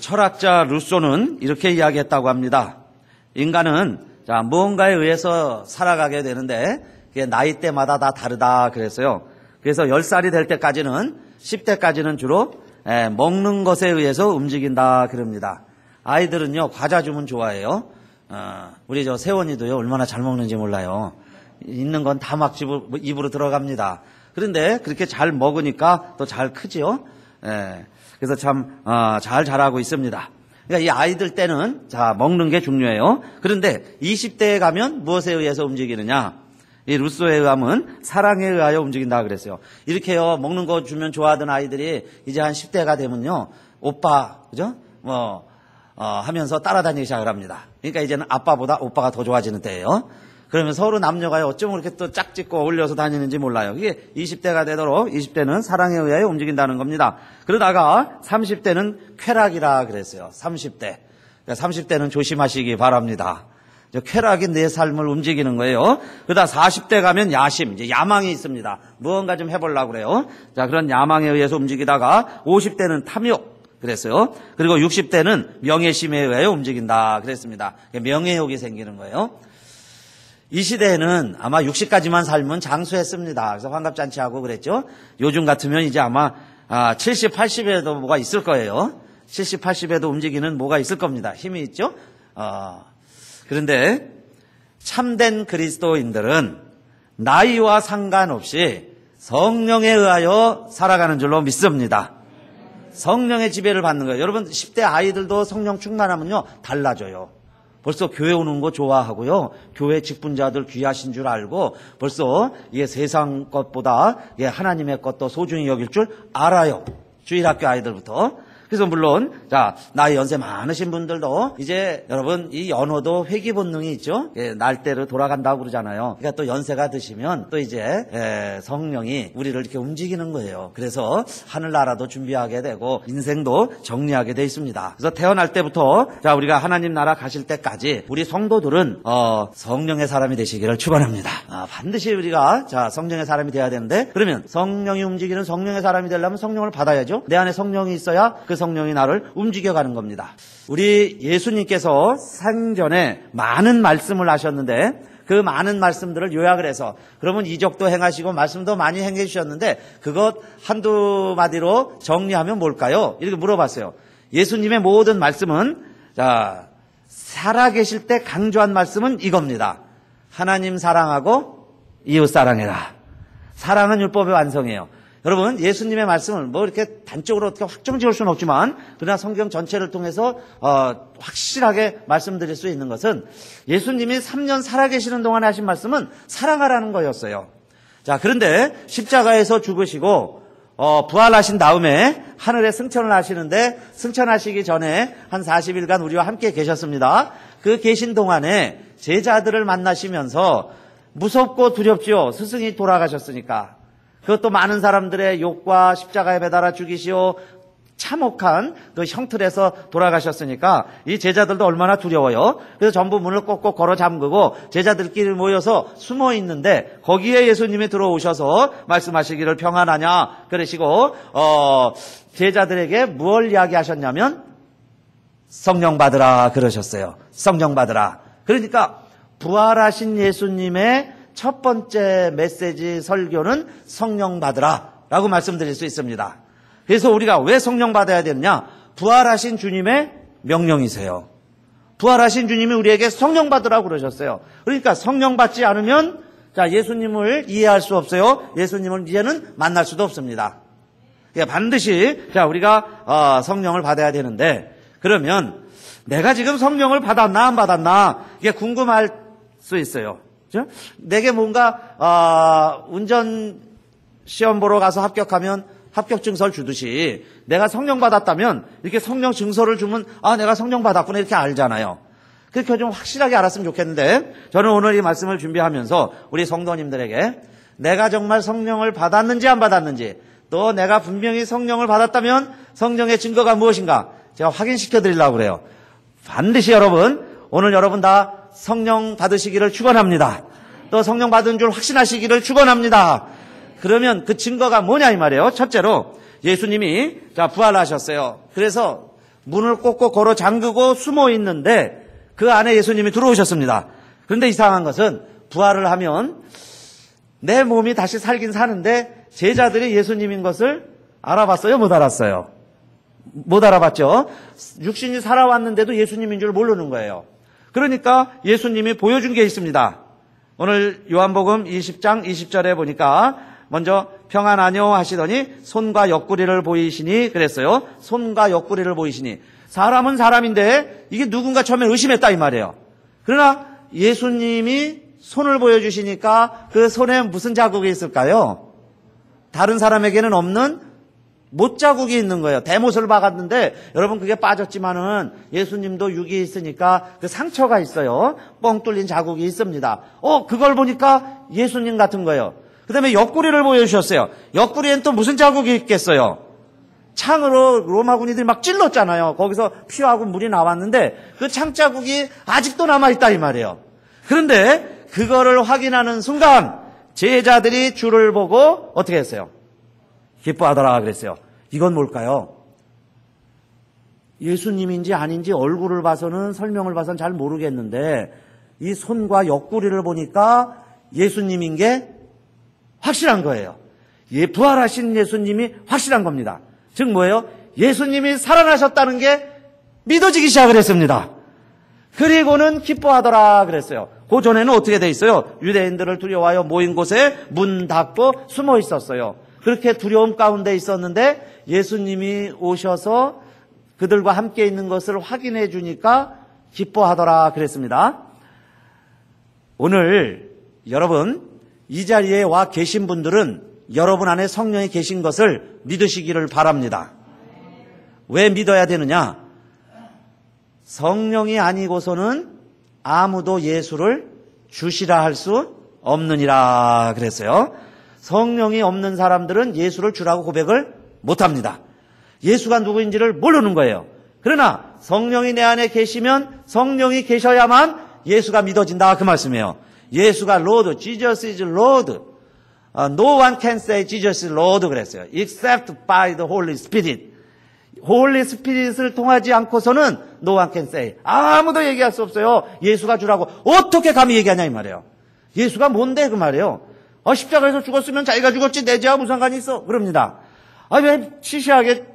철학자 루소는 이렇게 이야기했다고 합니다. 인간은 무언가에 의해서 살아가게 되는데 그게 나이대마다 다 다르다 그랬어요. 그래서 10살이 될 때까지는 10대까지는 주로 먹는 것에 의해서 움직인다 그럽니다. 아이들은요 과자 주면 좋아해요. 우리 세원이도요 얼마나 잘 먹는지 몰라요. 있는 건 다 막 입으로 들어갑니다. 그런데 그렇게 잘 먹으니까 또 잘 크죠. 그래서 참 잘 자라고 있습니다. 그러니까 이 아이들 때는 먹는 게 중요해요. 그런데 20대에 가면 무엇에 의해서 움직이느냐? 이 루소에 의하면 사랑에 의하여 움직인다 그랬어요. 이렇게요 먹는 거 주면 좋아하던 아이들이 이제 한 10대가 되면요 오빠 그죠? 하면서 따라다니기 시작을 합니다. 그러니까 이제는 아빠보다 오빠가 더 좋아지는 때예요. 그러면 서로 남녀가 어쩜 그렇게 또 짝짓고 어울려서 다니는지 몰라요. 이게 20대가 되도록 20대는 사랑에 의하여 움직인다는 겁니다. 그러다가 30대는 쾌락이라 그랬어요. 30대. 그러니까 30대는 조심하시기 바랍니다. 쾌락이 내 삶을 움직이는 거예요. 그러다 40대 가면 야심, 이제 야망이 있습니다. 무언가 좀 해보려고 그래요. 그런 야망에 의해서 움직이다가 50대는 탐욕. 그랬어요. 그리고 60대는 명예심에 의하여 움직인다 그랬습니다. 명예욕이 생기는 거예요. 이 시대에는 아마 60까지만 살면 장수했습니다. 그래서 환갑잔치하고 그랬죠. 요즘 같으면 이제 아마 70, 80에도 뭐가 있을 거예요. 70, 80에도 움직이는 뭐가 있을 겁니다. 힘이 있죠. 그런데 참된 그리스도인들은 나이와 상관없이 성령에 의하여 살아가는 줄로 믿습니다. 성령의 지배를 받는 거예요. 여러분 10대 아이들도 성령 충만하면요 달라져요. 벌써 교회 오는 거 좋아하고요. 교회 직분자들 귀하신 줄 알고 벌써 이게 세상 것보다 하나님의 것도 소중히 여길 줄 알아요. 주일학교 아이들부터. 그래서 물론 나이 연세 많으신 분들도 이제 여러분 이 연호도 회귀 본능이 있죠. 날대로 돌아간다고 그러잖아요. 그러니까 또 연세가 드시면 또 이제 성령이 우리를 이렇게 움직이는 거예요. 그래서 하늘나라도 준비하게 되고 인생도 정리하게 돼 있습니다. 그래서 태어날 때부터 우리가 하나님 나라 가실 때까지 우리 성도들은 성령의 사람이 되시기를 축원합니다. 반드시 우리가 성령의 사람이 돼야 되는데 그러면 성령이 움직이는 성령의 사람이 되려면 성령을 받아야죠. 내 안에 성령이 있어야 그 성령이 나를 움직여가는 겁니다. 우리 예수님께서 생전에 많은 말씀을 하셨는데 그 많은 말씀들을 요약을 해서 그러면 이적도 행하시고 말씀도 많이 행해 주셨는데 그것 한두 마디로 정리하면 뭘까요? 이렇게 물어봤어요. 예수님의 모든 말씀은 살아계실 때 강조한 말씀은 이겁니다. 하나님 사랑하고 이웃 사랑해라. 사랑은 율법의 완성이에요. 여러분 예수님의 말씀을 이렇게 단적으로 어떻게 확정 지을 수는 없지만 그러나 성경 전체를 통해서 확실하게 말씀드릴 수 있는 것은 예수님이 3년 살아계시는 동안에 하신 말씀은 사랑하라는 거였어요. 그런데 십자가에서 죽으시고 부활하신 다음에 하늘에 승천을 하시는데 승천하시기 전에 한 40일간 우리와 함께 계셨습니다. 그 계신 동안에 제자들을 만나시면서 무섭고 두렵지요. 스승이 돌아가셨으니까. 그것도 많은 사람들의 욕과 십자가에 매달아 죽이시오 참혹한 그 형틀에서 돌아가셨으니까 이 제자들도 얼마나 두려워요. 그래서 전부 문을 꼭꼭 걸어 잠그고 제자들끼리 모여서 숨어 있는데 거기에 예수님이 들어오셔서 말씀하시기를 평안하냐 그러시고 제자들에게 무엇을 이야기하셨냐면 성령 받으라 그러셨어요. 성령 받으라. 그러니까 부활하신 예수님의 첫 번째 메시지 설교는 성령 받으라 라고 말씀드릴 수 있습니다. 그래서 우리가 왜 성령 받아야 되느냐? 부활하신 주님의 명령이세요. 부활하신 주님이 우리에게 성령 받으라고 그러셨어요. 그러니까 성령 받지 않으면 예수님을 이해할 수 없어요. 예수님을 이제는 만날 수도 없습니다. 그러니까 반드시 우리가 성령을 받아야 되는데 그러면 내가 지금 성령을 받았나 안 받았나 이게 궁금할 수 있어요. 그렇죠? 내게 뭔가 운전 시험 보러 가서 합격하면 합격 증서를 주듯이 내가 성령 받았다면 이렇게 성령 증서를 주면 내가 성령 받았구나 이렇게 알잖아요. 그렇게 좀 확실하게 알았으면 좋겠는데 저는 오늘 이 말씀을 준비하면서 우리 성도님들에게 내가 정말 성령을 받았는지 안 받았는지 또 내가 분명히 성령을 받았다면 성령의 증거가 무엇인가 제가 확인시켜 드리려고 그래요. 반드시 오늘 여러분 다 성령 받으시기를 축원합니다. 또 성령 받은 줄 확신하시기를 축원합니다. 그러면 그 증거가 뭐냐 이 말이에요. 첫째로 예수님이 부활하셨어요. 그래서 문을 꼭꼭 걸어 잠그고 숨어 있는데 그 안에 예수님이 들어오셨습니다. 그런데 이상한 것은 부활을 하면 내 몸이 다시 살긴 사는데 제자들이 예수님인 것을 알아봤어요? 못 알았어요? 못 알아봤죠? 육신이 살아왔는데도 예수님인 줄 모르는 거예요. 그러니까 예수님이 보여준 게 있습니다. 오늘 요한복음 20장 20절에 보니까 먼저 평안하뇨 하시더니 손과 옆구리를 보이시니 그랬어요. 손과 옆구리를 보이시니. 사람은 사람인데 이게 누군가 처음에 의심했다 이 말이에요. 그러나 예수님이 손을 보여주시니까 그 손에 무슨 자국이 있을까요? 다른 사람에게는 없는 못 자국이 있는 거예요. 대못을 박았는데 여러분 그게 빠졌지만은 예수님도 육이 있으니까 그 상처가 있어요. 뻥 뚫린 자국이 있습니다. 그걸 보니까 예수님 같은 거예요. 그 다음에 옆구리를 보여주셨어요. 옆구리엔 또 무슨 자국이 있겠어요? 창으로 로마군이들이 막 찔렀잖아요. 거기서 피하고 물이 나왔는데 그 창 자국이 아직도 남아있다 이 말이에요. 그런데 그거를 확인하는 순간 제자들이 주를 보고 어떻게 했어요? 기뻐하더라 그랬어요. 이건 뭘까요? 예수님인지 아닌지 얼굴을 봐서는 설명을 봐서는 잘 모르겠는데 이 손과 옆구리를 보니까 예수님인 게 확실한 거예요. 부활하신 예수님이 확실한 겁니다. 즉 뭐예요? 예수님이 살아나셨다는 게 믿어지기 시작을 했습니다. 그리고는 기뻐하더라 그랬어요. 그 전에는 어떻게 돼 있어요? 유대인들을 두려워하여 모인 곳에 문 닫고 숨어 있었어요. 그렇게 두려움 가운데 있었는데 예수님이 오셔서 그들과 함께 있는 것을 확인해 주니까 기뻐하더라 그랬습니다. 오늘 여러분 이 자리에 와 계신 분들은 여러분 안에 성령이 계신 것을 믿으시기를 바랍니다. 왜 믿어야 되느냐? 성령이 아니고서는 아무도 예수를 주시라 할 수 없느니라 그랬어요. 성령이 없는 사람들은 예수를 주라고 고백을 못합니다. 예수가 누구인지를 모르는 거예요. 그러나 성령이 내 안에 계시면 성령이 계셔야만 예수가 믿어진다 그 말씀이에요. 예수가 Lord, Jesus is Lord. No one can say Jesus is Lord 그랬어요. Except by the Holy Spirit. Holy Spirit을 통하지 않고서는 No one can say. 아무도 얘기할 수 없어요. 예수가 주라고. 어떻게 감히 얘기하냐 이 말이에요. 예수가 뭔데 그 말이에요. 십자가에서 죽었으면 자기가 죽었지 내 죄와 무슨 상관이 있어? 그럽니다. 왜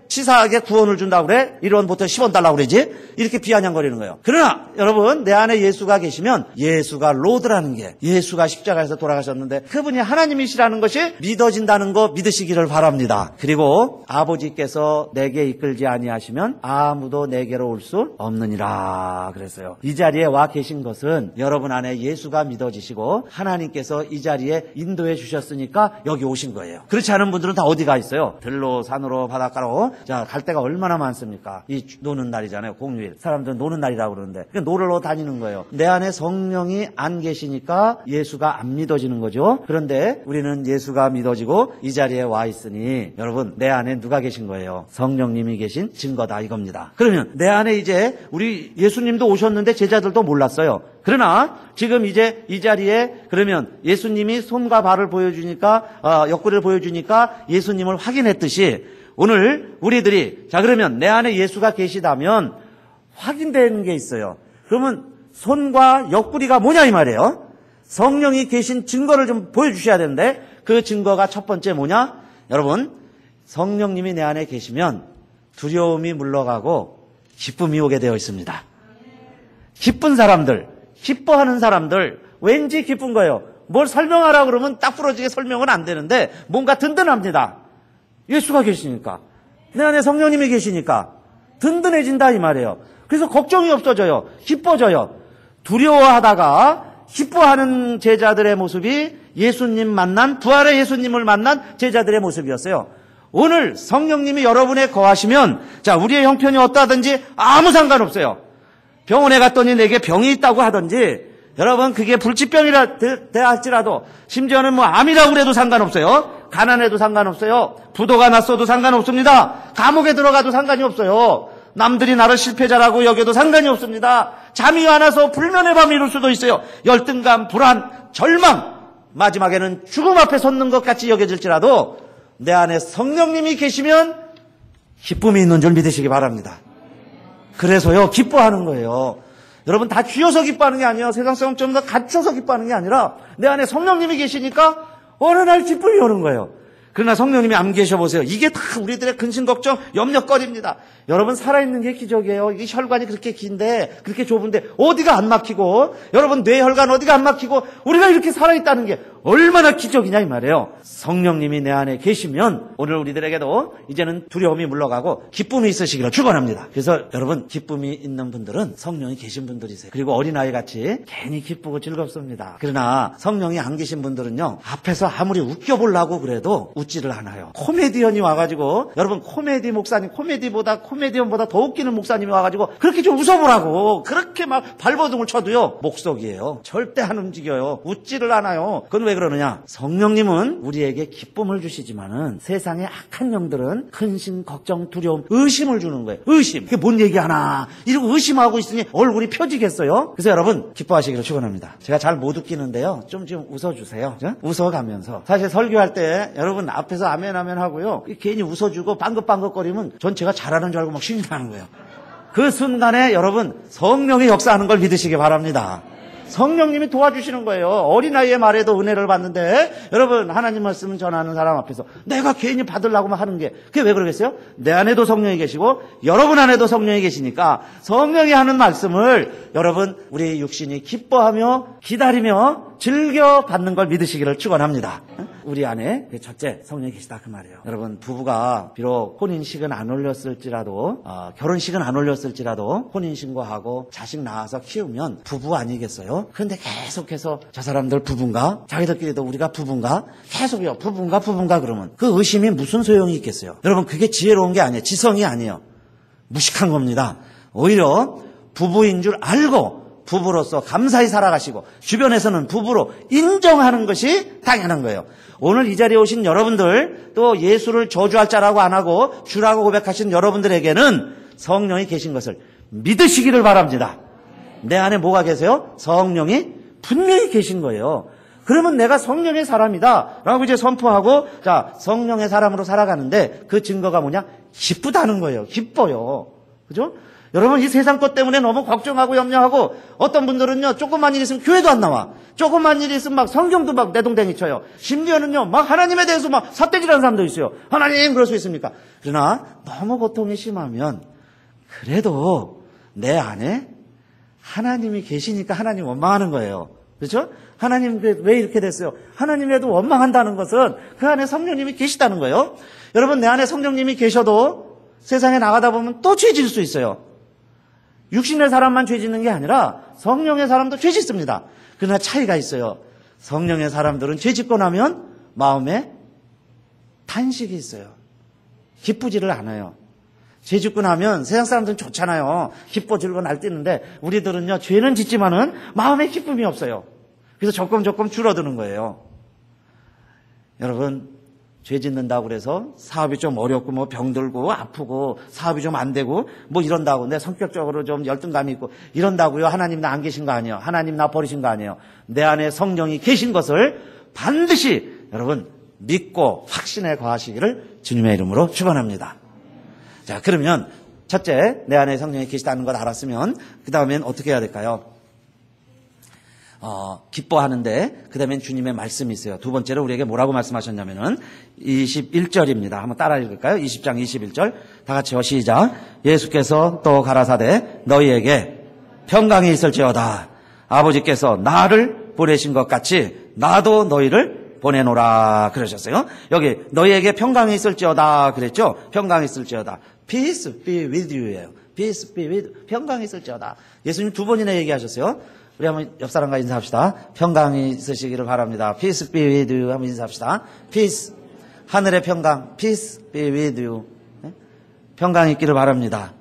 치사하게 구원을 준다고 그래? 1원 보통 10원 달라고 그러지? 이렇게 비아냥거리는 거예요. 그러나 여러분 내 안에 예수가 계시면 예수가 로드라는 게 예수가 십자가에서 돌아가셨는데 그분이 하나님이시라는 것이 믿어진다는 거 믿으시기를 바랍니다. 그리고 아버지께서 내게 이끌지 아니하시면 아무도 내게로 올 수 없느니라 그랬어요. 이 자리에 와 계신 것은 여러분 안에 예수가 믿어지시고 하나님께서 이 자리에 인도해 주셨으니까 여기 오신 거예요. 그렇지 않은 분들은 다 어디가 있어요? 들로 산으로 바닷가로 갈 데가 얼마나 많습니까? 이 노는 날이잖아요. 공휴일. 사람들은 노는 날이라고 그러는데 노르러 다니는 거예요. 내 안에 성령이 안 계시니까 예수가 안 믿어지는 거죠. 그런데 우리는 예수가 믿어지고 이 자리에 와 있으니 여러분 내 안에 누가 계신 거예요? 성령님이 계신 증거다 이겁니다. 그러면 내 안에 이제 우리 예수님도 오셨는데 제자들도 몰랐어요. 그러나 지금 이제 이 자리에 그러면 예수님이 손과 발을 보여주니까 옆구리를 보여주니까 예수님을 확인했듯이 오늘 우리들이 그러면 내 안에 예수가 계시다면 확인되는 게 있어요. 그러면 손과 옆구리가 뭐냐 이 말이에요. 성령이 계신 증거를 좀 보여주셔야 되는데 그 증거가 첫 번째 뭐냐? 여러분 성령님이 내 안에 계시면 두려움이 물러가고 기쁨이 오게 되어 있습니다. 기쁜 사람들, 기뻐하는 사람들 왠지 기쁜 거예요. 뭘 설명하라 그러면 딱 부러지게 설명은 안 되는데 뭔가 든든합니다. 예수가 계시니까 내 안에 성령님이 계시니까 든든해진다 이 말이에요. 그래서 걱정이 없어져요. 기뻐져요. 두려워하다가 기뻐하는 제자들의 모습이 예수님 만난 부활의 예수님을 만난 제자들의 모습이었어요. 오늘 성령님이 여러분에 거하시면 우리의 형편이 어떠하든지 아무 상관없어요. 병원에 갔더니 내게 병이 있다고 하든지 여러분 그게 불치병이라 할지라도 심지어는 암이라고 그래도 상관없어요. 가난해도 상관없어요. 부도가 났어도 상관없습니다. 감옥에 들어가도 상관이 없어요. 남들이 나를 실패자라고 여겨도 상관이 없습니다. 잠이 안 와서 불면의 밤이 이룰 수도 있어요. 열등감, 불안, 절망, 마지막에는 죽음 앞에 섰는 것 같이 여겨질지라도 내 안에 성령님이 계시면 기쁨이 있는 줄 믿으시기 바랍니다. 그래서요, 기뻐하는 거예요. 여러분, 다 쥐어서 기뻐하는 게 아니에요. 세상 사람 좀 더 갇혀서 기뻐하는 게 아니라 내 안에 성령님이 계시니까 어느 날 기쁨이 오는 거예요. 그러나 성령님이 안 계셔 보세요. 이게 다 우리들의 근심 걱정, 염려거리입니다. 여러분, 살아있는 게 기적이에요. 이 혈관이 그렇게 긴데, 그렇게 좁은데 어디가 안 막히고, 여러분 뇌혈관 어디가 안 막히고 우리가 이렇게 살아있다는 게 얼마나 기적이냐 이 말이에요. 성령님이 내 안에 계시면 오늘 우리들에게도 이제는 두려움이 물러가고 기쁨이 있으시기를 축원합니다. 그래서 여러분, 기쁨이 있는 분들은 성령이 계신 분들이세요. 그리고 어린아이같이 괜히 기쁘고 즐겁습니다. 그러나 성령이 안 계신 분들은요, 앞에서 아무리 웃겨보려고 그래도 웃지를 않아요. 코미디언이 와가지고, 여러분 코미디 목사님, 코미디언보다 더 웃기는 목사님이 와가지고 그렇게 좀 웃어보라고 그렇게 막 발버둥을 쳐도요, 목석이에요. 절대 안 움직여요. 웃지를 않아요. 그건 왜 그러느냐? 성령님은 우리에게 기쁨을 주시지만은 세상의 악한 영들은 근심, 걱정, 두려움, 의심을 주는 거예요. 의심. 그게 뭔 얘기하나 이러고 의심하고 있으니 얼굴이 펴지겠어요? 그래서 여러분, 기뻐하시기를 축원합니다. 제가 잘 못 웃기는데요, 좀 웃어주세요. 웃어가면서. 사실 설교할 때 여러분 앞에서 아멘 아멘 하고요, 괜히 웃어주고 빵긋빵긋거리면 전 제가 잘하는 줄 알고 막 신이 나는 거예요. 그 순간에 여러분, 성령이 역사하는 걸 믿으시기 바랍니다. 성령님이 도와주시는 거예요. 어린아이의 말에도 은혜를 받는데, 여러분, 하나님 말씀을 전하는 사람 앞에서 내가 괜히 받으려고 하는 게, 그게 왜 그러겠어요? 내 안에도 성령이 계시고 여러분 안에도 성령이 계시니까 성령이 하는 말씀을 여러분, 우리 육신이 기뻐하며 기다리며 즐겨 받는 걸 믿으시기를 축원합니다. 우리 안에 첫째 성령이 계시다 그 말이에요. 여러분, 부부가 비록 혼인식은 안 올렸을지라도, 결혼식은 안 올렸을지라도 혼인신고하고 자식 낳아서 키우면 부부 아니겠어요? 그런데 계속해서 저 사람들 부부인가? 자기들끼리도 우리가 부부인가? 계속요, 부부인가 그러면 그 의심이 무슨 소용이 있겠어요? 여러분, 그게 지혜로운 게 아니에요. 지성이 아니에요. 무식한 겁니다. 오히려 부부인 줄 알고 부부로서 감사히 살아가시고 주변에서는 부부로 인정하는 것이 당연한 거예요. 오늘 이 자리에 오신 여러분들, 또 예수를 저주할 자라고 안 하고 주라고 고백하신 여러분들에게는 성령이 계신 것을 믿으시기를 바랍니다. 내 안에 뭐가 계세요? 성령이 분명히 계신 거예요. 그러면 내가 성령의 사람이다 라고 이제 선포하고, 자, 성령의 사람으로 살아가는데 그 증거가 뭐냐? 기쁘다는 거예요. 기뻐요. 그죠? 여러분, 이 세상 것 때문에 너무 걱정하고 염려하고, 어떤 분들은요, 조금만 일 있으면 교회도 안 나와. 조금만 일 있으면 막 성경도 막 내동댕이 쳐요. 심지어는요, 막 하나님에 대해서 막 삿대질하는 사람도 있어요. 하나님, 그럴 수 있습니까? 그러나 너무 고통이 심하면 그래도 내 안에 하나님이 계시니까 하나님 원망하는 거예요. 그렇죠? 하나님 왜 이렇게 됐어요? 하나님에도 원망한다는 것은 그 안에 성령님이 계시다는 거예요. 여러분, 내 안에 성령님이 계셔도 세상에 나가다 보면 또 죄 질 수 있어요. 육신의 사람만 죄 짓는 게 아니라 성령의 사람도 죄 짓습니다. 그러나 차이가 있어요. 성령의 사람들은 죄 짓고 나면 마음에 탄식이 있어요. 기쁘지를 않아요. 죄 짓고 나면 세상 사람들은 좋잖아요. 기뻐 즐거 날뛰는데 우리들은요, 죄는 짓지만은 마음에 기쁨이 없어요. 그래서 조금 줄어드는 거예요. 여러분, 죄 짓는다고 그래서 사업이 좀 어렵고 뭐 병들고 아프고 사업이 좀 안 되고 뭐 이런다고, 내 성격적으로 좀 열등감이 있고 이런다고요, 하나님 나 안 계신 거 아니에요? 하나님 나 버리신 거 아니에요? 내 안에 성령이 계신 것을 반드시 여러분 믿고 확신에 거하시기를 주님의 이름으로 축원합니다. 자, 그러면 첫째, 내 안에 성령이 계시다는 걸 알았으면 그 다음엔 어떻게 해야 될까요? 기뻐하는데 그 다음엔 주님의 말씀이 있어요. 두 번째로 우리에게 뭐라고 말씀하셨냐면은 21절입니다. 한번 따라 읽을까요? 20장 21절 다 같이요, 시작. 예수께서 또 가라사대 너희에게 평강이 있을지어다. 아버지께서 나를 보내신 것 같이 나도 너희를 보내노라 그러셨어요. 여기 너희에게 평강이 있을지어다 그랬죠? 평강이 있을지어다. Peace be with you예요. Peace be with, 평강이 있을지어다. 예수님 두 번이나 얘기하셨어요. 우리 한번 옆 사람과 인사합시다. 평강이 있으시기를 바랍니다. Peace be with you. 한번 인사합시다. Peace, 하늘의 평강. Peace be with you. 평강이 있기를 바랍니다.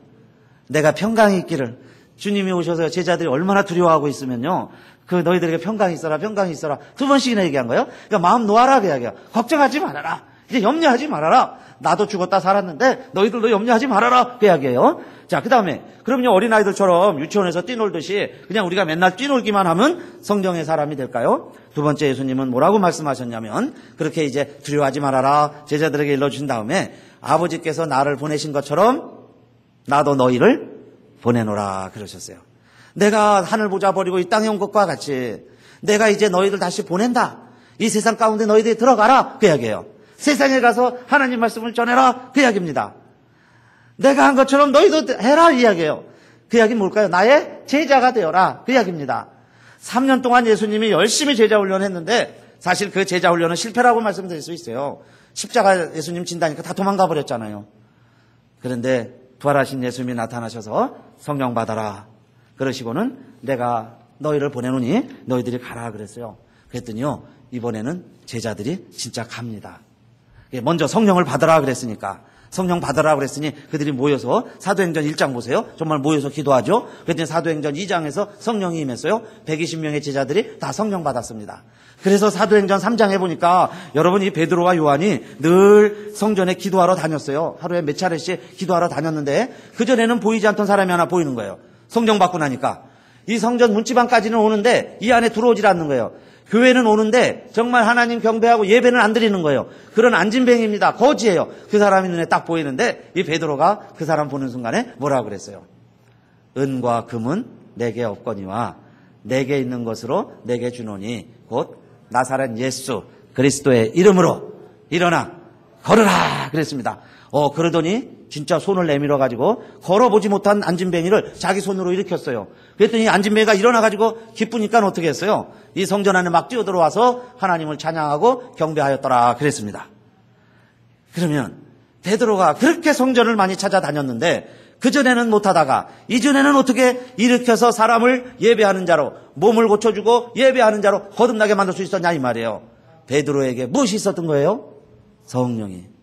내가 평강이 있기를. 주님이 오셔서 제자들이 얼마나 두려워하고 있으면요, 그 너희들에게 평강이 있어라, 평강이 있어라 두 번씩이나 얘기한 거예요. 그러니까 마음 놓아라 그 이야기야. 걱정하지 말아라. 이제 염려하지 말아라. 나도 죽었다 살았는데 너희들도 염려하지 말아라 그 이야기예요. 자, 그 다음에 그럼요, 어린아이들처럼 유치원에서 뛰놀듯이 그냥 우리가 맨날 뛰놀기만 하면 성령의 사람이 될까요? 두 번째, 예수님은 뭐라고 말씀하셨냐면, 그렇게 이제 두려워하지 말아라 제자들에게 일러주신 다음에 아버지께서 나를 보내신 것처럼 나도 너희를 보내노라 그러셨어요. 내가 하늘 보좌 버리고 이 땅에 온 것과 같이 내가 이제 너희들 다시 보낸다. 이 세상 가운데 너희들이 들어가라 그 이야기예요. 세상에 가서 하나님 말씀을 전해라 그 이야기입니다. 내가 한 것처럼 너희도 해라 이 이야기예요. 그 이야기는 뭘까요? 나의 제자가 되어라 그 이야기입니다. 3년 동안 예수님이 열심히 제자 훈련했는데 사실 그 제자 훈련은 실패라고 말씀드릴 수 있어요. 십자가 예수님 진다니까 다 도망가 버렸잖아요. 그런데 부활하신 예수님이 나타나셔서 성령 받아라 그러시고는 내가 너희를 보내노니 너희들이 가라 그랬어요. 그랬더니요 이번에는 제자들이 진짜 갑니다. 먼저 성령을 받으라 그랬으니까 성령 받으라 그랬으니 그들이 모여서 사도행전 1장 보세요. 정말 모여서 기도하죠. 그랬더니 사도행전 2장에서 성령이 임했어요. 120명의 제자들이 다 성령 받았습니다. 그래서 사도행전 3장에 보니까 여러분 이 베드로와 요한이 늘 성전에 기도하러 다녔어요. 하루에 몇 차례씩 기도하러 다녔는데 그전에는 보이지 않던 사람이 하나 보이는 거예요. 성령 받고 나니까. 이 성전 문지방까지는 오는데 이 안에 들어오질 않는 거예요. 교회는 오는데 정말 하나님 경배하고 예배는 안 드리는 거예요. 그런 안진뱅이입니다. 거지예요. 그 사람이 눈에 딱 보이는데 이 베드로가 그 사람 보는 순간에 뭐라고 그랬어요? 은과 금은 내게 없거니와 내게 있는 것으로 내게 주노니 곧 나사렛 예수 그리스도의 이름으로 일어나 걸으라 그랬습니다. 그러더니 진짜 손을 내밀어 가지고 걸어보지 못한 안진뱅이를 자기 손으로 일으켰어요. 그랬더니 안진뱅이가 일어나 가지고 기쁘니까 어떻게 했어요? 이 성전 안에 막 뛰어들어와서 하나님을 찬양하고 경배하였더라 그랬습니다. 그러면 베드로가 그렇게 성전을 많이 찾아다녔는데 그전에는 못하다가 이전에는 어떻게 일으켜서 사람을 예배하는 자로 몸을 고쳐주고 예배하는 자로 거듭나게 만들 수 있었냐 이 말이에요. 베드로에게 무엇이 있었던 거예요? 성령이.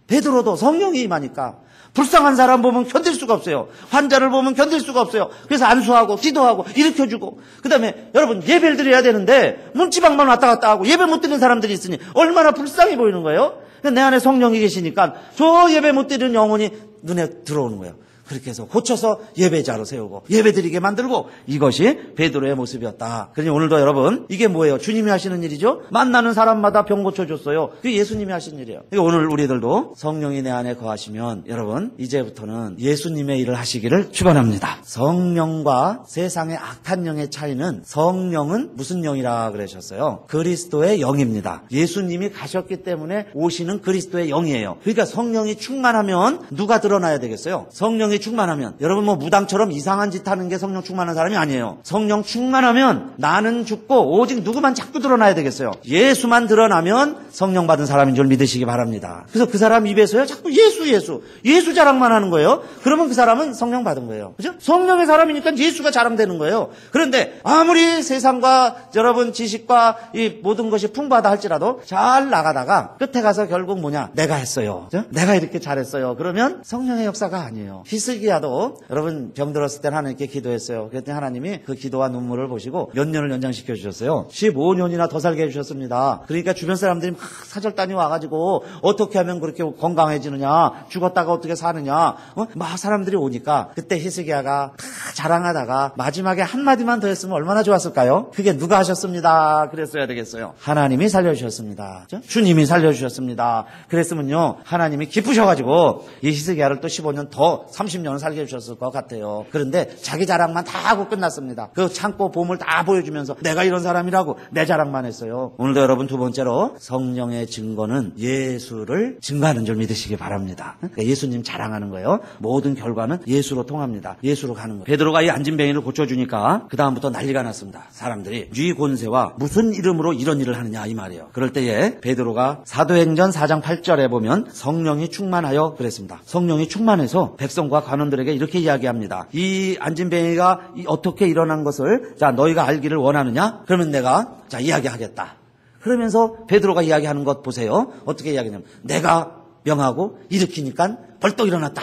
베드로도 성령이 임하니까 불쌍한 사람 보면 견딜 수가 없어요. 환자를 보면 견딜 수가 없어요. 그래서 안수하고 기도하고 일으켜주고 그 다음에 여러분 예배를 드려야 되는데 문지방만 왔다 갔다 하고 예배 못 드리는 사람들이 있으니 얼마나 불쌍해 보이는 거예요. 내 안에 성령이 계시니까 저 예배 못 드리는 영혼이 눈에 들어오는 거예요. 그렇게 해서 고쳐서 예배자로 세우고 예배드리게 만들고 이것이 베드로의 모습이었다. 그러니 오늘도 여러분 이게 뭐예요? 주님이 하시는 일이죠. 만나는 사람마다 병 고쳐줬어요. 그게 예수님이 하신 일이에요. 오늘 우리들도 성령이 내 안에 거하시면 여러분 이제부터는 예수님의 일을 하시기를 축원합니다. 성령과 세상의 악한 영의 차이는 성령은 무슨 영이라 그러셨어요? 그리스도의 영입니다. 예수님이 가셨기 때문에 오시는 그리스도의 영이에요. 그러니까 성령이 충만하면 누가 드러나야 되겠어요? 성령이 충만하면 여러분 무당처럼 이상한 짓 하는 게 성령 충만한 사람이 아니에요. 성령 충만하면 나는 죽고 오직 누구만 자꾸 드러나야 되겠어요. 예수만 드러나면 성령 받은 사람인 줄 믿으시기 바랍니다. 그래서 그 사람 입에서요 자꾸 예수 자랑만 하는 거예요. 그러면 그 사람은 성령 받은 거예요. 그죠? 성령의 사람이니까 예수가 자랑되는 거예요. 그런데 아무리 세상과 여러분 지식과 이 모든 것이 풍부하다 할지라도 잘 나가다가 끝에 가서 결국 뭐냐? 내가 했어요. 그죠? 내가 이렇게 잘했어요. 그러면 성령의 역사가 아니에요. 히스기야도 여러분 병들었을 때는 하나님께 기도했어요. 그랬더니 하나님이 그 기도와 눈물을 보시고 몇 년을 연장시켜 주셨어요. 15년이나 더 살게 해주셨습니다. 그러니까 주변 사람들이 막 사절단이 와가지고 어떻게 하면 그렇게 건강해지느냐, 죽었다가 어떻게 사느냐, 막 사람들이 오니까 그때 히스기야가 자랑하다가 마지막에 한마디만 더 했으면 얼마나 좋았을까요? 그게 누가 하셨습니다 그랬어야 되겠어요. 하나님이 살려주셨습니다. 그렇죠? 주님이 살려주셨습니다. 그랬으면요 하나님이 기쁘셔가지고 이 히스기야를 또 15년 더 30년을 살게 해주셨을 것 같아요. 그런데 자기 자랑만 다 하고 끝났습니다. 그 창고 보물 다 보여주면서 내가 이런 사람이라고 내 자랑만 했어요. 오늘도 여러분 두 번째로 성령의 증거는 예수를 증거하는 줄 믿으시기 바랍니다. 그러니까 예수님 자랑하는 거예요. 모든 결과는 예수로 통합니다. 예수로 가는 거예요. 베드로가 이 안진뱅이를 고쳐주니까 그 다음부터 난리가 났습니다. 사람들이 쥐 권세와 무슨 이름으로 이런 일을 하느냐 이 말이에요. 그럴 때에 베드로가 사도행전 4장 8절에 보면 성령이 충만하여 그랬습니다. 성령이 충만해서 백성과 관원들에게 이렇게 이야기합니다. 이 안진뱅이가 어떻게 일어난 것을 자 너희가 알기를 원하느냐? 그러면 내가 자 이야기하겠다. 그러면서 베드로가 이야기하는 것 보세요. 어떻게 이야기하냐면 내가 명하고 일으키니까 벌떡 일어났다.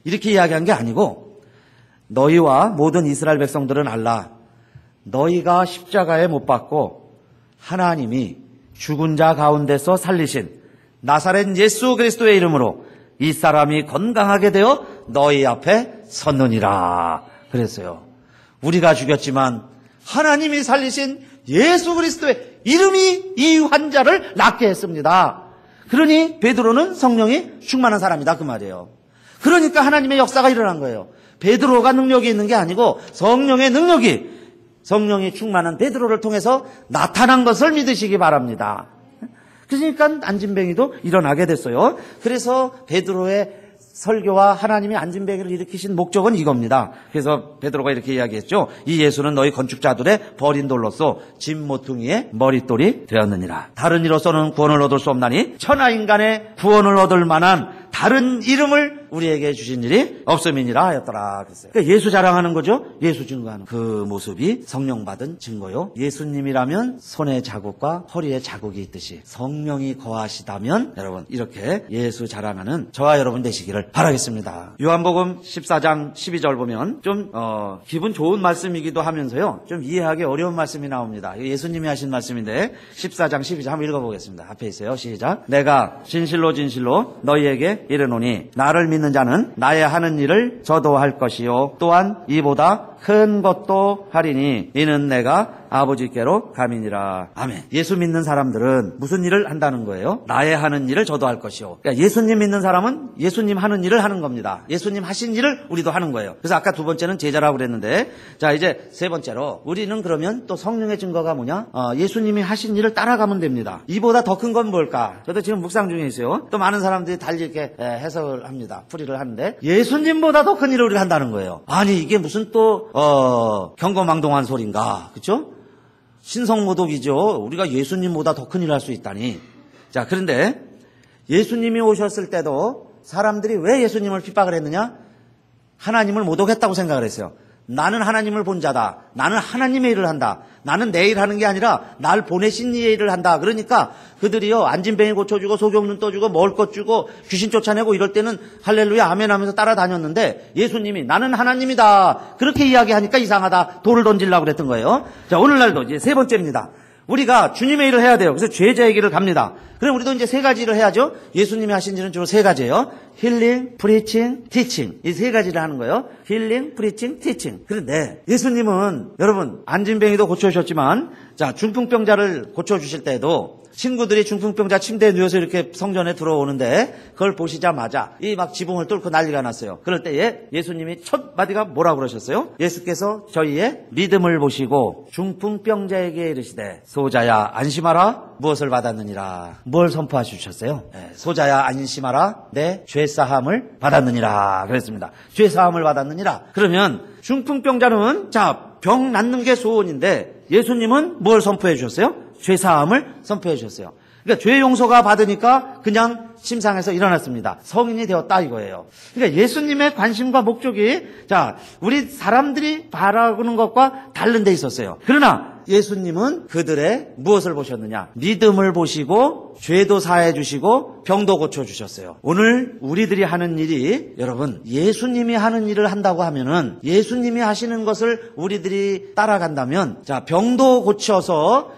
이렇게 이야기한 게 아니고 너희와 모든 이스라엘 백성들은 알라. 너희가 십자가에 못 박고 하나님이 죽은 자 가운데서 살리신 나사렛 예수 그리스도의 이름으로 이 사람이 건강하게 되어 너희 앞에 섰느니라 그랬어요. 우리가 죽였지만 하나님이 살리신 예수 그리스도의 이름이 이 환자를 낫게 했습니다. 그러니 베드로는 성령이 충만한 사람이다 그 말이에요. 그러니까 하나님의 역사가 일어난 거예요. 베드로가 능력이 있는 게 아니고 성령의 능력이, 성령이 충만한 베드로를 통해서 나타난 것을 믿으시기 바랍니다. 그러니까 안진뱅이도 일어나게 됐어요. 그래서 베드로의 설교와 하나님이 안진뱅이를 일으키신 목적은 이겁니다. 그래서 베드로가 이렇게 이야기했죠. 이 예수는 너희 건축자들의 버린 돌로서 집 모퉁이의 머릿돌이 되었느니라. 다른 이로서는 구원을 얻을 수 없나니 천하 인간의 구원을 얻을 만한 다른 이름을 우리에게 주신 일이 없음이니라 하였더라 그랬어요. 그러니까 예수 자랑하는 거죠. 예수 증거하는 그 모습이 성령 받은 증거요. 예수님이라면 손에 자국과 허리에 자국이 있듯이 성령이 거하시다면 여러분 이렇게 예수 자랑하는 저와 여러분 되시기를 바라겠습니다. 요한복음 14장 12절 보면 좀 기분 좋은 말씀이기도 하면서요. 좀 이해하기 어려운 말씀이 나옵니다. 예수님이 하신 말씀인데 14장 12절 한번 읽어보겠습니다. 앞에 있어요. 시작. 내가 진실로 진실로 너희에게 이르노니 나를 믿는 자는 나의 하는 일을 저도 할 것이요 또한 이보다 큰 것도 하리니 이는 내가 아버지께로 감이니라. 아멘. 예수 믿는 사람들은 무슨 일을 한다는 거예요? 나의 하는 일을 저도 할 것이요. 그러니까 예수님 믿는 사람은 예수님 하는 일을 하는 겁니다. 예수님 하신 일을 우리도 하는 거예요. 그래서 아까 두 번째는 제자라고 그랬는데, 자 이제 세 번째로 우리는 그러면 또 성령의 증거가 뭐냐? 예수님이 하신 일을 따라가면 됩니다. 이보다 더 큰 건 뭘까? 저도 지금 묵상 중에 있어요. 또 많은 사람들이 달리 이렇게 해석을 합니다. 풀이를 하는데 예수님보다 더 큰 일을 우리가 한다는 거예요. 아니 이게 무슨 또 경거망동한 소린가? 그렇죠? 신성모독이죠. 우리가 예수님보다 더 큰 일을 할 수 있다니. 자, 그런데 예수님이 오셨을 때도 사람들이 왜 예수님을 핍박을 했느냐? 하나님을 모독했다고 생각을 했어요. 나는 하나님을 본 자다. 나는 하나님의 일을 한다. 나는 내 일 하는 게 아니라 날 보내신 이의 일을 한다. 그러니까 그들이요 안진뱅이 고쳐주고 소경눈 떠주고 먹을 것 주고 귀신 쫓아내고 이럴 때는 할렐루야 아멘 하면서 따라다녔는데 예수님이 나는 하나님이다. 그렇게 이야기하니까 이상하다. 돌을 던지려고 그랬던 거예요. 자, 오늘날도 이제 세 번째입니다. 우리가 주님의 일을 해야 돼요. 그래서 죄자의 길을 갑니다. 그럼 우리도 이제 세 가지를 해야죠. 예수님이 하신 일은 주로 세 가지예요. 힐링, 프리칭, 티칭. 이 세 가지를 하는 거예요. 힐링, 프리칭, 티칭. 그런데 예수님은 여러분 안진뱅이도 고쳐주셨지만 자 중풍병자를 고쳐주실 때에도 친구들이 중풍병자 침대에 누워서 이렇게 성전에 들어오는데 그걸 보시자마자 이 막 지붕을 뚫고 난리가 났어요. 그럴 때에 예수님이 첫 마디가 뭐라고 그러셨어요? 예수께서 저희의 믿음을 보시고 중풍병자에게 이르시되 소자야 안심하라. 무엇을 받았느니라. 뭘 선포하셨어요? 소자야 안심하라. 내 죄사함을 받았느니라. 그랬습니다. 죄사함을 받았느니라. 그러면 중풍병자는 자 병 낫는 게 소원인데 예수님은 뭘 선포해 주셨어요? 죄사함을 선포해 주셨어요. 그러니까 죄 용서가 받으니까 그냥 침상에서 일어났습니다. 성인이 되었다 이거예요. 그러니까 예수님의 관심과 목적이 자 우리 사람들이 바라보는 것과 다른 데 있었어요. 그러나 예수님은 그들의 무엇을 보셨느냐? 믿음을 보시고 죄도 사해 주시고 병도 고쳐 주셨어요. 오늘 우리들이 하는 일이 여러분 예수님이 하는 일을 한다고 하면은 예수님이 하시는 것을 우리들이 따라간다면 자 병도 고쳐서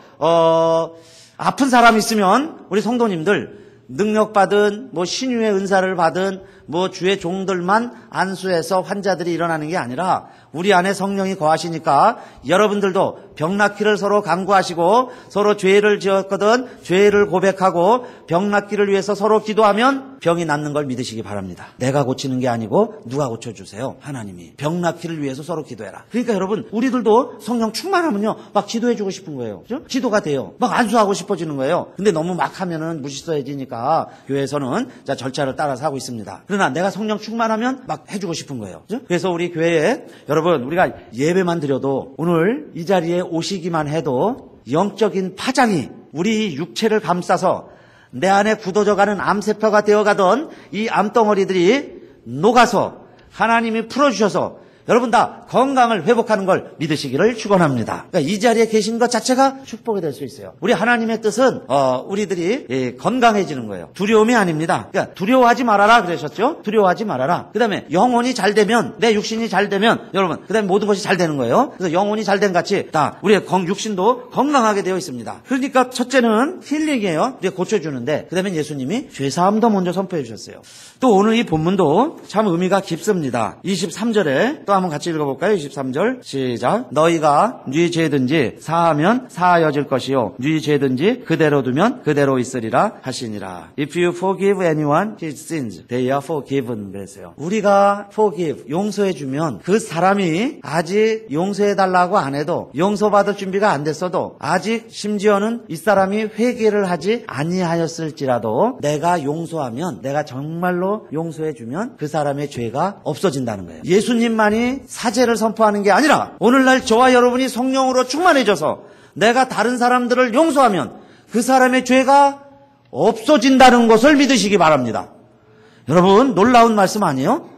아픈 사람 있으면 우리 성도님들 능력받은 신유의 은사를 받은 주의 종들만 안수해서 환자들이 일어나는 게 아니라 우리 안에 성령이 거하시니까 여러분들도 병 낫기를 서로 간구하시고 서로 죄를 지었거든 죄를 고백하고 병 낫기를 위해서 서로 기도하면 병이 낫는 걸 믿으시기 바랍니다. 내가 고치는 게 아니고 누가 고쳐주세요? 하나님이. 병 낫기를 위해서 서로 기도해라. 그러니까 여러분 우리들도 성령 충만하면요 막 기도해주고 싶은 거예요. 그죠? 기도가 돼요. 막 안수하고 싶어지는 거예요. 근데 너무 막 하면은 무질서해지니까 교회에서는 자 절차를 따라서 하고 있습니다. 그러나 내가 성령 충만하면 막 해주고 싶은 거예요. 그죠? 그래서 우리 교회에 여러분 우리가 예배만 드려도 오늘 이 자리에 오시기만 해도 영적인 파장이 우리 육체를 감싸서 내 안에 굳어져가는 암세포가 되어가던 이 암덩어리들이 녹아서 하나님이 풀어주셔서 여러분 다 건강을 회복하는 걸 믿으시기를 축원합니다. 그러니까 이 자리에 계신 것 자체가 축복이 될 수 있어요. 우리 하나님의 뜻은 우리들이 건강해지는 거예요. 두려움이 아닙니다. 그러니까 두려워하지 말아라 그러셨죠? 두려워하지 말아라. 그다음에 영혼이 잘 되면 내 육신이 잘 되면 여러분 그다음에 모든 것이 잘 되는 거예요. 그래서 영혼이 잘 된 같이 다 우리의 육신도 건강하게 되어 있습니다. 그러니까 첫째는 힐링이에요. 우리가 고쳐주는데 그다음에 예수님이 죄사함도 먼저 선포해 주셨어요. 또 오늘 이 본문도 참 의미가 깊습니다. 23절에 또 한번 같이 읽어볼까요? 23절 시작. 너희가 네 죄든지 사하면 사하여질 것이요 네 죄든지 그대로 두면 그대로 있으리라 하시니라. If you forgive anyone his sins, they are forgiven. 그랬어요. 우리가 forgive, 용서해주면 그 사람이 아직 용서해달라고 안 해도 용서받을 준비가 안 됐어도 아직 심지어는 이 사람이 회개를 하지 아니하였을지라도 내가 용서하면 내가 정말로 용서해주면 그 사람의 죄가 없어진다는 거예요. 예수님만이 사죄를 선포하는 게 아니라 오늘날 저와 여러분이 성령으로 충만해져서 내가 다른 사람들을 용서하면 그 사람의 죄가 없어진다는 것을 믿으시기 바랍니다. 여러분 놀라운 말씀 아니에요?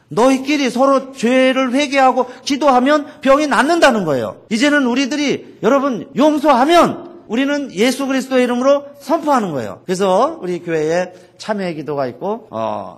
너희끼리 서로 죄를 회개하고 기도하면 병이 낫는다는 거예요. 이제는 우리들이 여러분 용서하면 우리는 예수 그리스도의 이름으로 선포하는 거예요. 그래서 우리 교회에 참회의 기도가 있고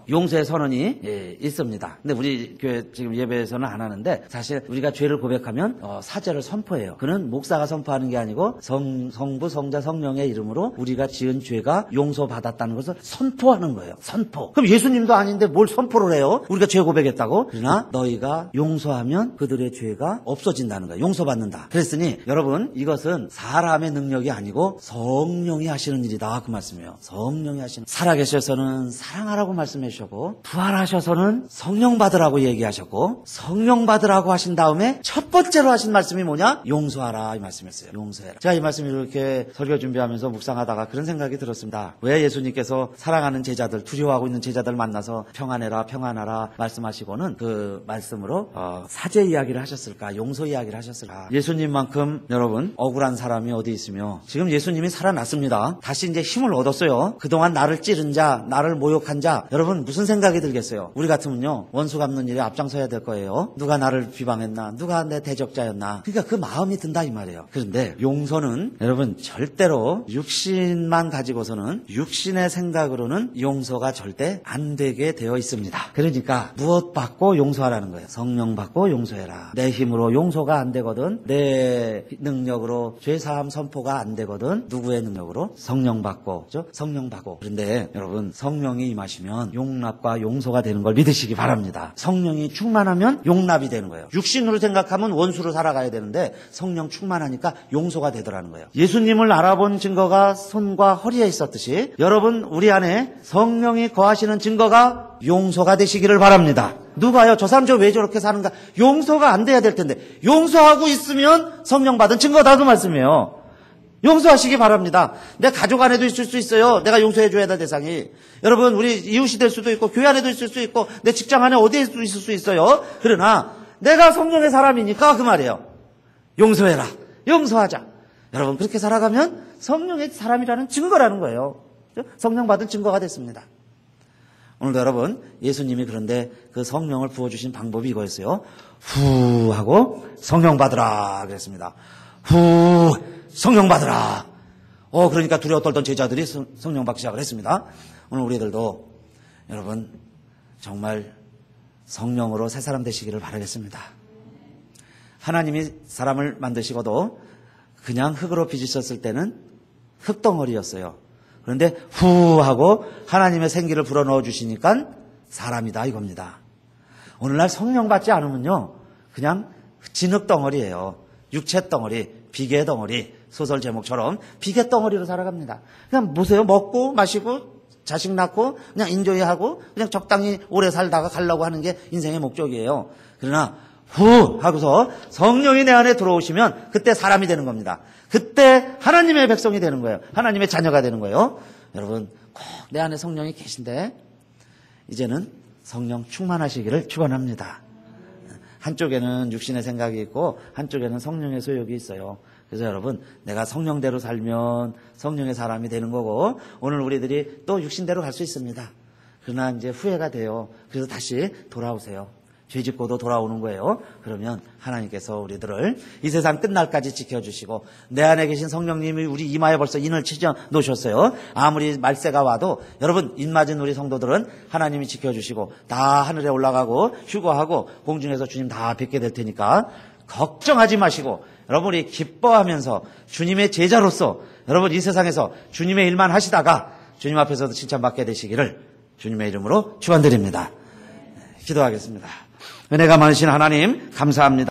용서의 선언이 있습니다. 근데 우리 교회 지금 예배에서는 안 하는데 사실 우리가 죄를 고백하면 사죄를 선포해요. 그는 목사가 선포하는 게 아니고 성부, 성자, 성령의 이름으로 우리가 지은 죄가 용서받았다는 것을 선포하는 거예요. 선포. 그럼 예수님도 아닌데 뭘 선포를 해요? 우리가 죄 고백했다고? 그러나 너희가 용서하면 그들의 죄가 없어진다는 거예요. 용서받는다. 그랬으니 여러분 이것은 사람의 능력이 아니고 성령이 하시는 일이다. 그 말씀이에요. 성령이 하시는. 살아계셔서는 사랑하라고 말씀해 주셨고 부활하셔서는 성령 받으라고 얘기하셨고 성령 받으라고 하신 다음에 첫 번째로 하신 말씀이 뭐냐? 용서하라 이 말씀이었어요. 용서해라. 제가 이 말씀을 이렇게 설교 준비하면서 묵상하다가 그런 생각이 들었습니다. 왜 예수님께서 사랑하는 제자들 두려워하고 있는 제자들 만나서 평안해라 평안하라 말씀하시고는 그 말씀으로 사죄 이야기를 하셨을까? 용서 이야기를 하셨을까? 예수님만큼 여러분 억울한 사람이 어디 있으며 지금 예수님이 살아났습니다. 다시 이제 힘을 얻었어요. 그동안 나를 찌른 자, 나를 모욕한 자, 여러분 무슨 생각이 들겠어요? 우리 같으면요 원수 갚는 일에 앞장서야 될 거예요. 누가 나를 비방했나? 누가 내 대적자였나? 그러니까 그 마음이 든다 이 말이에요. 그런데 용서는 여러분 절대로 육신만 가지고서는 육신의 생각으로는 용서가 절대 안 되게 되어 있습니다. 그러니까 무엇 받고 용서하라는 거예요. 성령 받고 용서해라. 내 힘으로 용서가 안 되거든. 내 능력으로 죄사함 선포가 안 되거든. 누구의 능력으로? 성령 받고, 그렇죠? 성령 받고. 그런데 여러분 성령이 임하시면 용납과 용서가 되는 걸 믿으시기 바랍니다. 성령이 충만하면 용납이 되는 거예요. 육신으로 생각하면 원수로 살아가야 되는데 성령 충만하니까 용서가 되더라는 거예요. 예수님을 알아본 증거가 손과 허리에 있었듯이 여러분 우리 안에 성령이 거하시는 증거가 용서가 되시기를 바랍니다. 누가요? 저 사람 왜 저렇게 사는가? 용서가 안 돼야 될 텐데 용서하고 있으면 성령 받은 증거다 그 말씀이에요. 용서하시기 바랍니다. 내 가족 안에도 있을 수 있어요. 내가 용서해줘야 될 대상이. 여러분 우리 이웃이 될 수도 있고 교회 안에도 있을 수 있고 내 직장 안에 어디에 있을 수 있어요. 그러나 내가 성령의 사람이니까 그 말이에요. 용서해라. 용서하자. 여러분 그렇게 살아가면 성령의 사람이라는 증거라는 거예요. 성령 받은 증거가 됐습니다. 오늘도 여러분 예수님이 그런데 그 성령을 부어주신 방법이 이거였어요. 후 하고 성령 받으라 그랬습니다. 후 성령 받으라. 그러니까 두려워 떨던 제자들이 성령 받기 시작을 했습니다. 오늘 우리들도 여러분 정말 성령으로 새 사람 되시기를 바라겠습니다. 하나님이 사람을 만드시고도 그냥 흙으로 빚으셨을 때는 흙덩어리였어요. 그런데 후 하고 하나님의 생기를 불어넣어 주시니까 사람이다 이겁니다. 오늘날 성령 받지 않으면요 그냥 진흙덩어리예요. 육체덩어리, 비계덩어리, 소설 제목처럼 비계덩어리로 살아갑니다. 그냥 보세요. 먹고 마시고 자식 낳고 그냥 인조이하고 그냥 적당히 오래 살다가 가려고 하는 게 인생의 목적이에요. 그러나 후 하고서 성령이 내 안에 들어오시면 그때 사람이 되는 겁니다. 그때 하나님의 백성이 되는 거예요. 하나님의 자녀가 되는 거예요. 여러분 꼭 내 안에 성령이 계신데 이제는 성령 충만하시기를 축원합니다. 한쪽에는 육신의 생각이 있고 한쪽에는 성령의 소욕이 있어요. 그래서 여러분 내가 성령대로 살면 성령의 사람이 되는 거고 오늘 우리들이 또 육신대로 갈 수 있습니다. 그러나 이제 후회가 돼요. 그래서 다시 돌아오세요. 죄짓고도 돌아오는 거예요. 그러면 하나님께서 우리들을 이 세상 끝날까지 지켜주시고 내 안에 계신 성령님이 우리 이마에 벌써 인을 치져 놓으셨어요. 아무리 말세가 와도 여러분 인 맞은 우리 성도들은 하나님이 지켜주시고 다 하늘에 올라가고 휴거하고 공중에서 주님 다 뵙게 될 테니까 걱정하지 마시고 여러분 우리 기뻐하면서 주님의 제자로서 여러분 이 세상에서 주님의 일만 하시다가 주님 앞에서도 칭찬받게 되시기를 주님의 이름으로 축원드립니다. 기도하겠습니다. 은혜가 많으신 하나님 감사합니다.